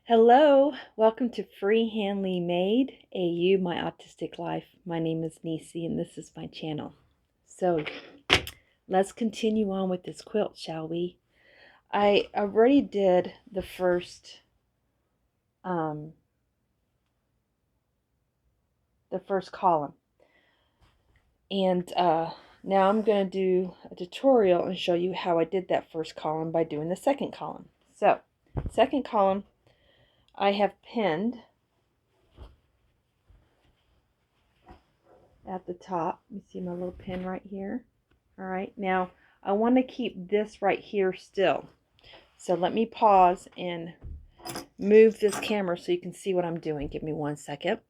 Hello, welcome to Freehandly Made, AU My Autistic Life. My name is Nisi and this is my channel. So let's continue on with this quilt, shall we? I already did the first column, and now I'm going to do a tutorial and show you how I did that first column by doing the second column. So, second column, I have pinned at the top. You see my little pin right here. All right, now I want to keep this right here still. So let me pause and move this camera so you can see what I'm doing. Give me 1 second.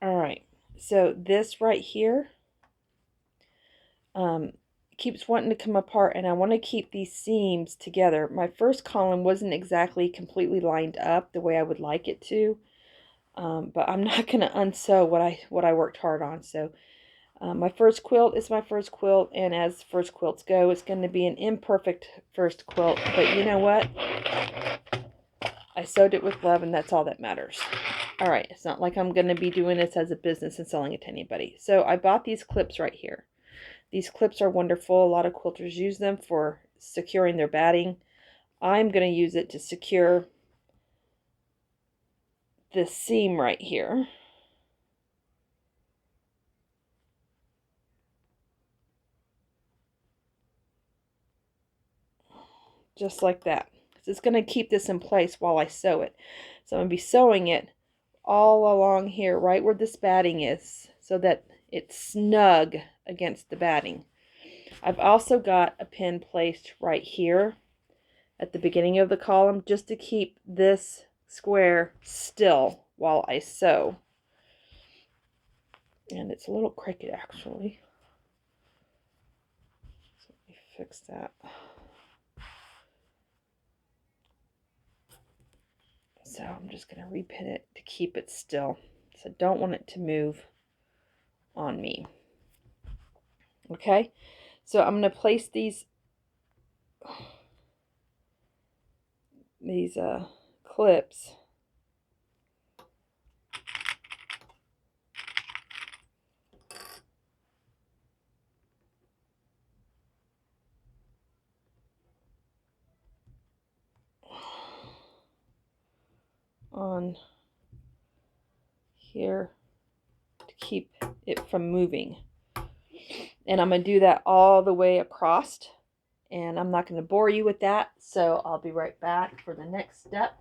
All right, so this right here keeps wanting to come apart, and I want to keep these seams together. My first column wasn't exactly completely lined up the way I would like it to, but I'm not going to unsew what I worked hard on. So my first quilt is my first quilt, and as first quilts go, it's going to be an imperfect first quilt, but you know what? I sewed it with love, and that's all that matters. All right, it's not like I'm going to be doing this as a business and selling it to anybody. So I bought these clips right here. These clips are wonderful. A lot of quilters use them for securing their batting. I'm going to use it to secure the seam right here. Just like that. It's going to keep this in place while I sew it. So I'm going to be sewing it all along here, right where this batting is, so that it's snug against the batting. I've also got a pin placed right here at the beginning of the column just to keep this square still while I sew. And it's a little crooked actually. So let me fix that. So I'm just going to repin it to keep it still. So I don't want it to move on me. Okay, so I'm going to place these clips on here to keep it from moving. And I'm going to do that all the way across. And I'm not going to bore you with that, so I'll be right back for the next step.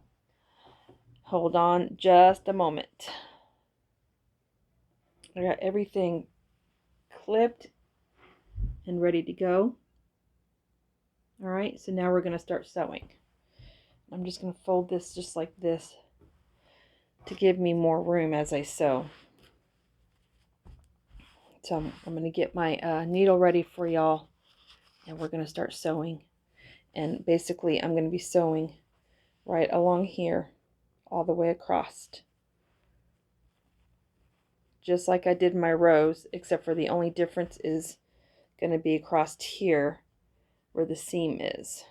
Hold on just a moment. I got everything clipped and ready to go. All right, so now we're going to start sewing. I'm just going to fold this just like this to give me more room as I sew. So I'm going to get my needle ready for y'all, and we're going to start sewing. And basically I'm going to be sewing right along here all the way across, just like I did my rows, except for the only difference is going to be across here where the seam is.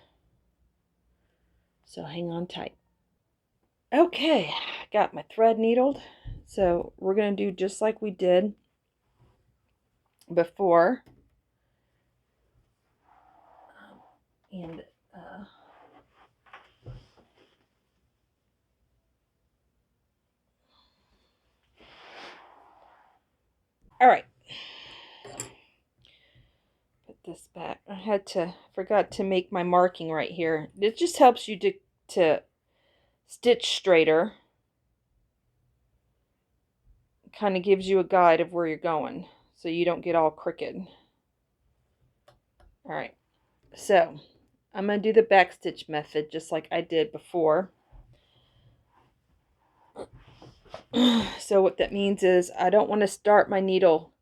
So hang on tight. Okay, got my thread needled. So we're going to do just like we did before. And all right. Put this back. Forgot to make my marking right here. It just helps you to stitch straighter. Kind of gives you a guide of where you're going so you don't get all crooked. All right, so I'm going to do the back stitch method just like I did before. So what that means is I don't want to start my needle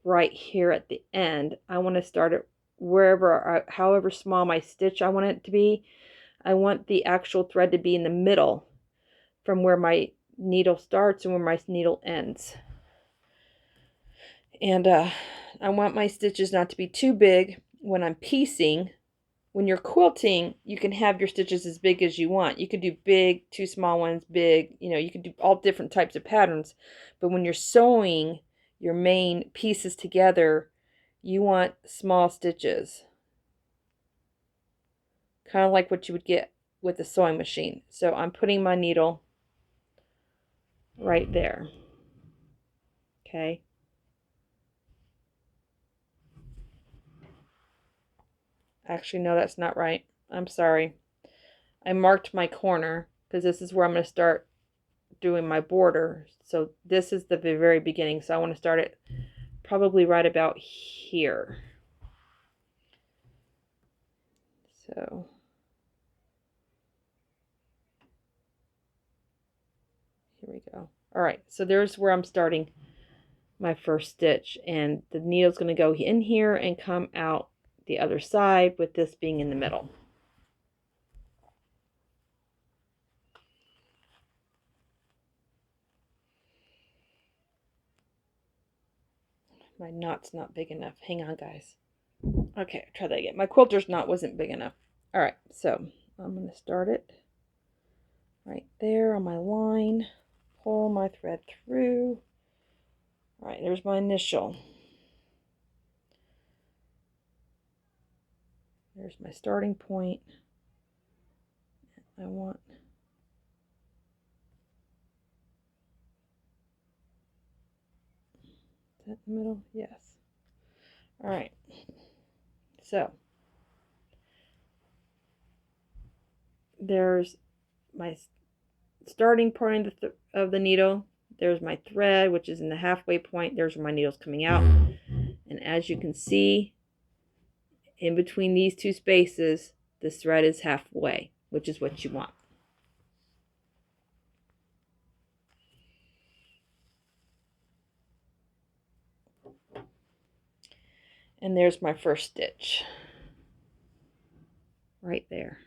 right here at the end. I want to start it wherever, however small my stitch I want it to be. I want the actual thread to be in the middle from where my needle starts and where my needle ends. And I want my stitches not to be too big when I'm piecing when you're quilting, you can have your stitches as big as you want. You could do big, two small ones, big, you know, you could do all different types of patterns. But when you're sewing your main pieces together, you want small stitches. Kind of like what you would get with a sewing machine. So I'm putting my needle right there. Okay. Actually, no, that's not right. I'm sorry. I marked my corner because this is where I'm going to start doing my border. So this is the very beginning. So I want to start it probably right about here. So here we go. All right, so there's where I'm starting my first stitch, and the needle's going to go in here and come out the other side, with this being in the middle. My knot's not big enough. Hang on, guys. Okay, try that again. My quilter's knot wasn't big enough. All right, so I'm going to start it right there on my line. Pull my thread through. All right, there's my initial. There's my starting point. I want that in the middle? Yes. All right. So there's my starting point of the needle. There's my thread, which is in the halfway point. There's where my needle's coming out. And as you can see, in between these two spaces, the thread is halfway, which is what you want. And there's my first stitch right there.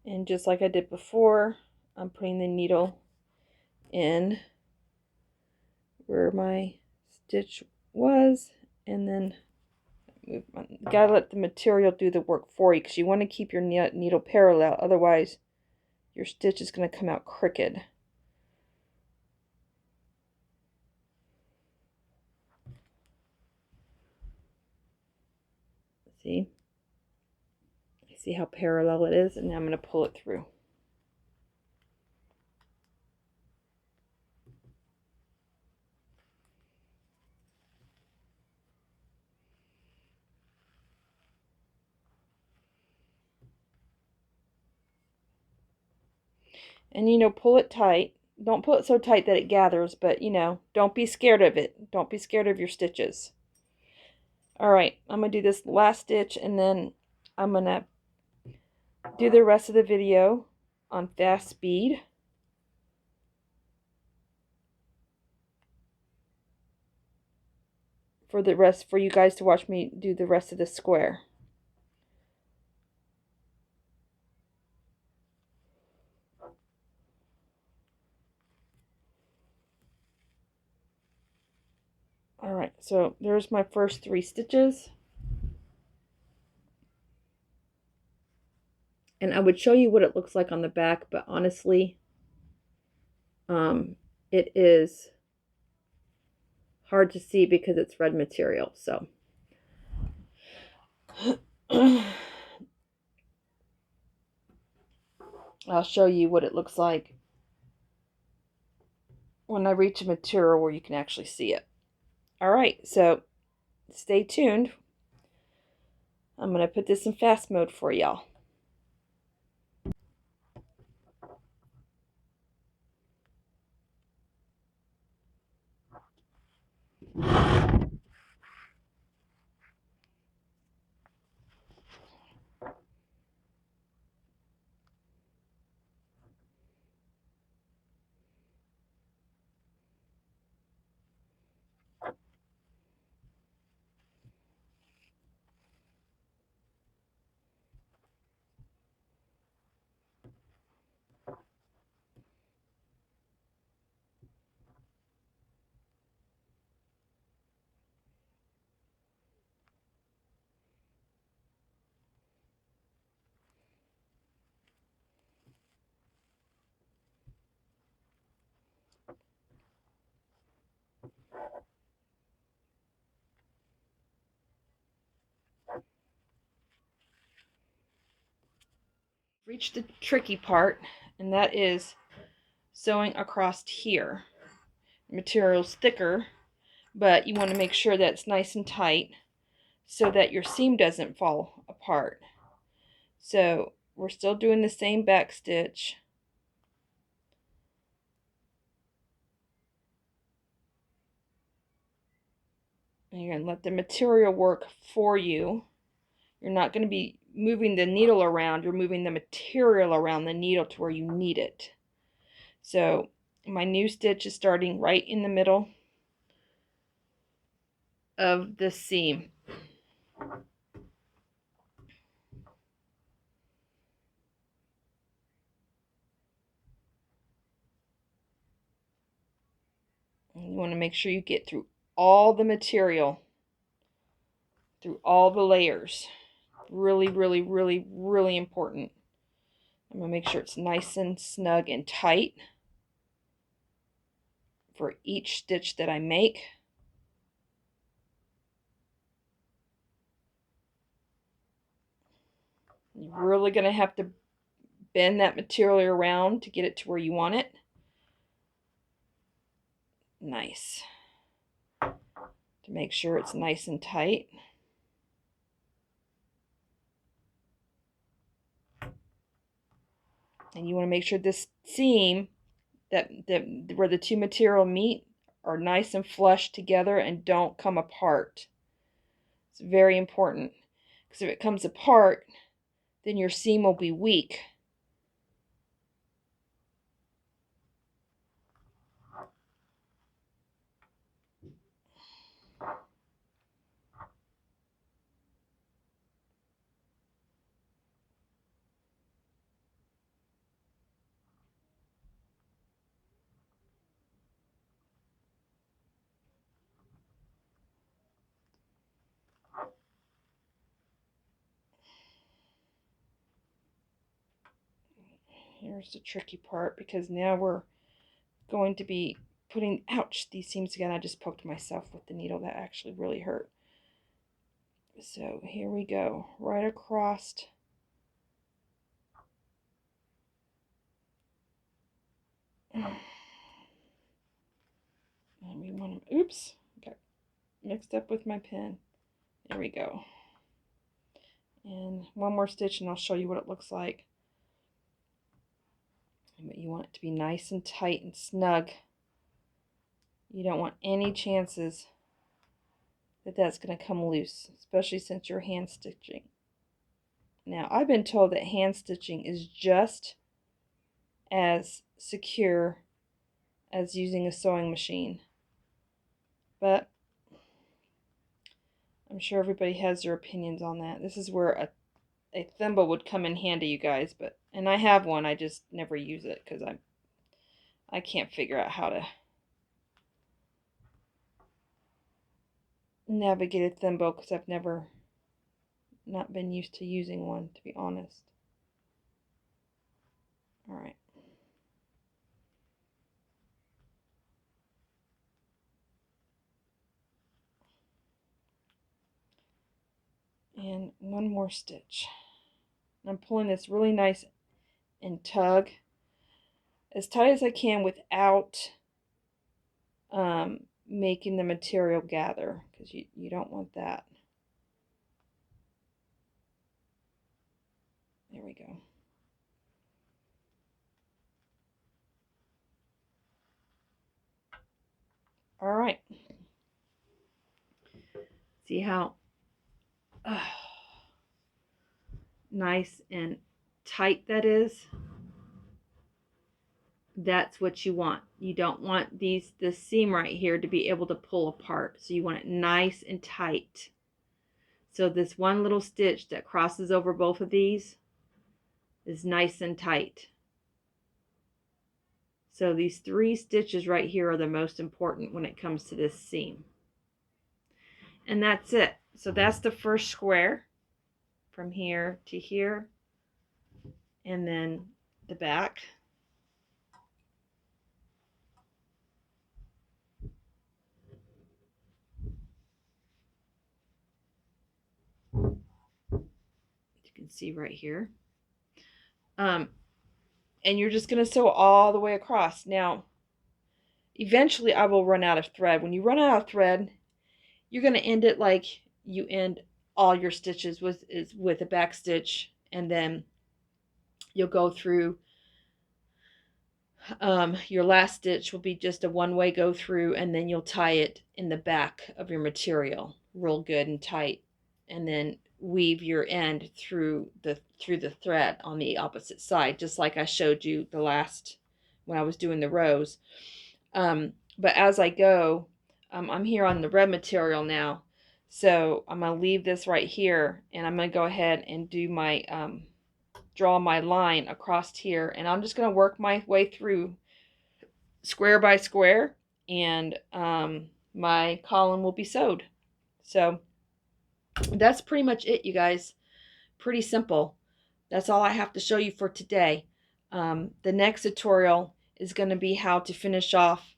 And just like I did before, I'm putting the needle in where my stitch was, and then you gotta let the material do the work for you, because you want to keep your needle parallel, otherwise your stitch is going to come out crooked. See? See how parallel it is? And now I'm going to pull it through. And you know, pull it tight. Don't pull it so tight that it gathers, but you know, don't be scared of it. Don't be scared of your stitches. All right, I'm going to do this last stitch, and then I'm going to do the rest of the video on fast speed. For you guys to watch me do the rest of the square. All right, so there's my first 3 stitches. And I would show you what it looks like on the back, but honestly, it is hard to see because it's red material. So I'll show you what it looks like when I reach a material where you can actually see it. All right, so stay tuned. I'm going to put this in fast mode for y'all. reached the tricky part, and that is sewing across here. The material's thicker, but you want to make sure that it's nice and tight so that your seam doesn't fall apart. So we're still doing the same back stitch. And you're going to let the material work for you. You're not going to be moving the needle around, you're moving the material around the needle to where you need it. So my new stitch is starting right in the middle of the seam. And you want to make sure you get through all the material, through all the layers. Really, really, really, really important. I'm going to make sure it's nice and snug and tight for each stitch that I make. You're really going to have to bend that material around to get it to where you want it. Nice. To make sure it's nice and tight. And you want to make sure this seam that where the two material meet are nice and flush together and don't come apart. It's very important, because if it comes apart, then your seam will be weak. Here's the tricky part, because now we're going to be putting, ouch, these seams again. I just poked myself with the needle. That actually really hurt. So here we go, right across. And we want to, oops, got mixed up with my pen. There we go. And one more stitch and I'll show you what it looks like. But you want it to be nice and tight and snug. You don't want any chances that that's going to come loose, especially since you're hand stitching. Now, I've been told that hand stitching is just as secure as using a sewing machine, but I'm sure everybody has their opinions on that. This is where a thimble would come in handy, you guys, and I have one, I just never use it because I can't figure out how to navigate a thimble, because I've never not been used to using one, to be honest. All right. And one more stitch. I'm pulling this really nice and tug as tight as I can without making the material gather, because you don't want that. There we go. All right. See how nice and tight that is? That's what you want. You don't want this seam right here to be able to pull apart. So you want it nice and tight. So this one little stitch that crosses over both of these is nice and tight. So these 3 stitches right here are the most important when it comes to this seam. And that's it. So that's the first square from here to here, and then the back. You can see right here. Um, and you're just going to sew all the way across. Now, eventually I will run out of thread. When you run out of thread, you're going to end it like you end all your stitches with a back stitch, and then you'll go through your last stitch will be just a one-way go through, and then you'll tie it in the back of your material real good and tight, and then weave your end through the thread on the opposite side, just like I showed you the last when I was doing the rows. But as I go, I'm here on the red material now, so I'm going to leave this right here, and I'm going to go ahead and do my draw my line across here, and I'm just going to work my way through square by square, and my column will be sewed. So that's pretty much it, you guys. Pretty simple. That's all I have to show you for today. The next tutorial is going to be how to finish off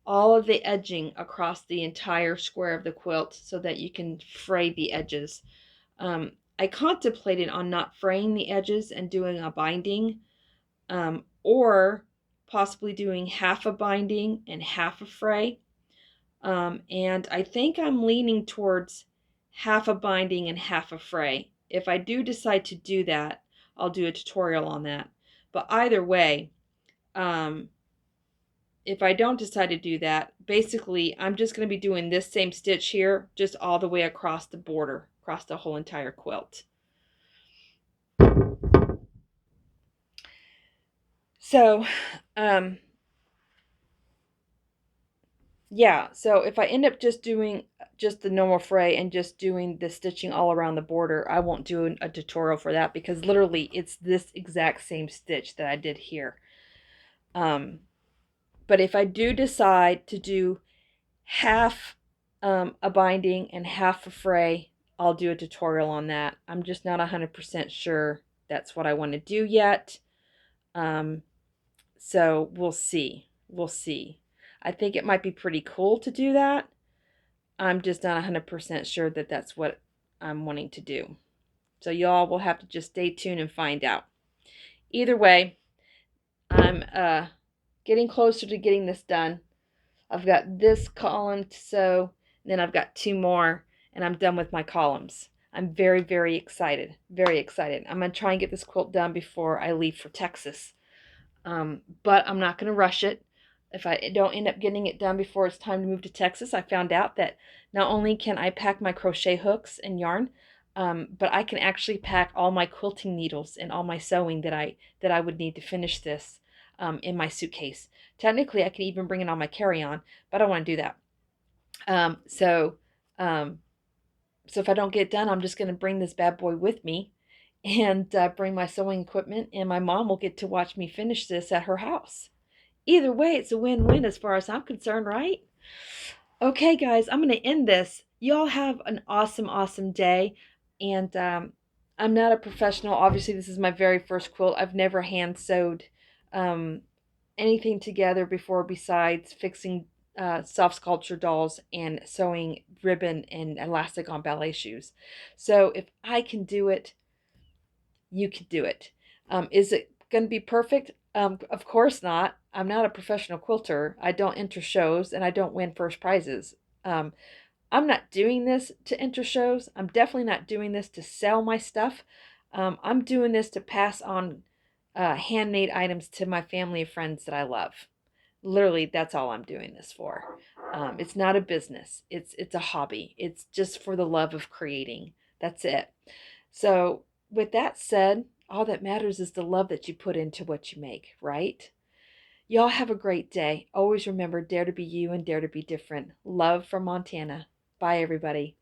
all of the edging across the entire square of the quilt so that you can fray the edges. I contemplated on not fraying the edges and doing a binding, or possibly doing half a binding and half a fray. And I think I'm leaning towards half a binding and half a fray. If I do decide to do that, I'll do a tutorial on that. But either way, if I don't decide to do that, basically I'm just going to be doing this same stitch here, just all the way across the border, across the whole entire quilt. So, yeah, so if I end up just doing just the normal fray and just doing the stitching all around the border, I won't do a tutorial for that because literally it's this exact same stitch that I did here. But if I do decide to do half a binding and half a fray, I'll do a tutorial on that. I'm just not 100% sure that's what I want to do yet. So we'll see. We'll see. I think it might be pretty cool to do that. I'm just not 100% sure that that's what I'm wanting to do. So y'all will have to just stay tuned and find out. Either way, I'm getting closer to getting this done. I've got this column to sew, and then I've got 2 more, and I'm done with my columns. I'm very, very excited. Very excited. I'm going to try and get this quilt done before I leave for Texas. But I'm not going to rush it. If I don't end up getting it done before it's time to move to Texas, I found out that not only can I pack my crochet hooks and yarn, but I can actually pack all my quilting needles and all my sewing that I would need to finish this in my suitcase. Technically, I could even bring it on my carry-on, but I don't want to do that. So if I don't get it done, I'm just going to bring this bad boy with me and bring my sewing equipment, and my mom will get to watch me finish this at her house. Either way, it's a win-win as far as I'm concerned, right? Okay, guys, I'm going to end this. Y'all have an awesome, awesome day. And I'm not a professional. Obviously, this is my very first quilt. I've never hand sewed anything together before besides fixing soft sculpture dolls and sewing ribbon and elastic on ballet shoes. So if I can do it, you can do it. Is it going to be perfect? Of course not. I'm not a professional quilter. I don't enter shows and I don't win first prizes. I'm not doing this to enter shows. I'm definitely not doing this to sell my stuff. I'm doing this to pass on handmade items to my family and friends that I love. Literally, that's all I'm doing this for. It's not a business. It's a hobby. It's just for the love of creating. That's it. So with that said, all that matters is the love that you put into what you make, right? Y'all have a great day. Always remember, dare to be you and dare to be different. Love from Montana. Bye, everybody.